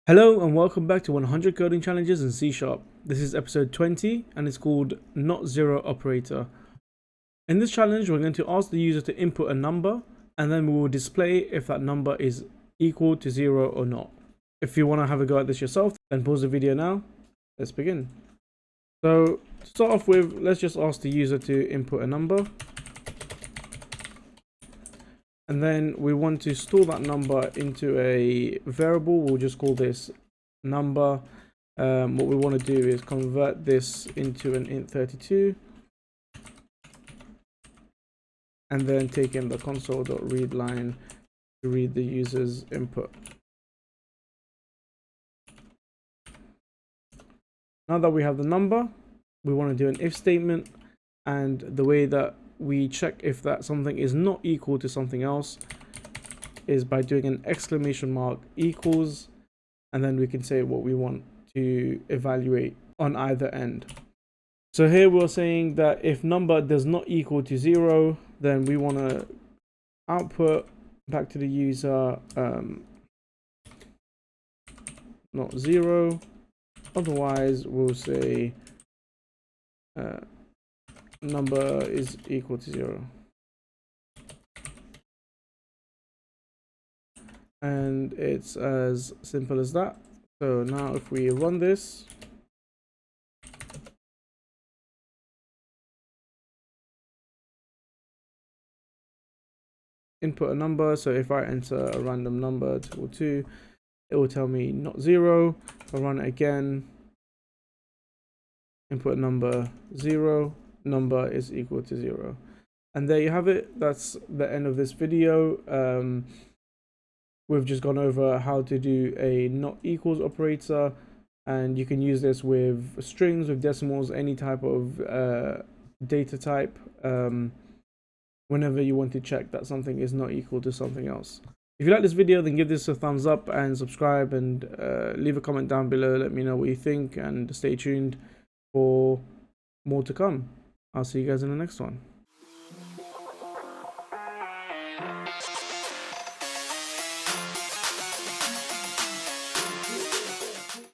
Hello and welcome back to 100 coding challenges in C#. This is episode 20 and it's called Not Zero Operator. In this challenge, we're going to ask the user to input a number and then we will display if that number is equal to 0 or not. If you want to have a go at this yourself, then pause the video now. Let's begin. So to start off with, let's just ask the user to input a number. And then we want to store that number into a variable. We'll just call this number. What we want to do is convert this into an int32 and then take in the console.readline to read the user's input. Now that we have the number, we want to do an if statement, and the way that we check if that something is not equal to something else is by doing an exclamation mark equals, and then we can say what we want to evaluate on either end. So here we're saying that if number does not equal to 0, then we want to output back to the user not 0. Otherwise we'll say number is equal to 0, and it's as simple as that. So now if we run this, input a number, so if I enter a random number 2, it will tell me not 0. If I run it again, input number 0, number is equal to 0. And there you have it. That's the end of this video. We've just gone over how to do a not equals operator, and you can use this with strings, with decimals, any type of data type, whenever you want to check that something is not equal to something else. If you like this video, then give this a thumbs up and subscribe, and leave a comment down below. Let me know what you think, and stay tuned for more to come. I'll see you guys in the next one.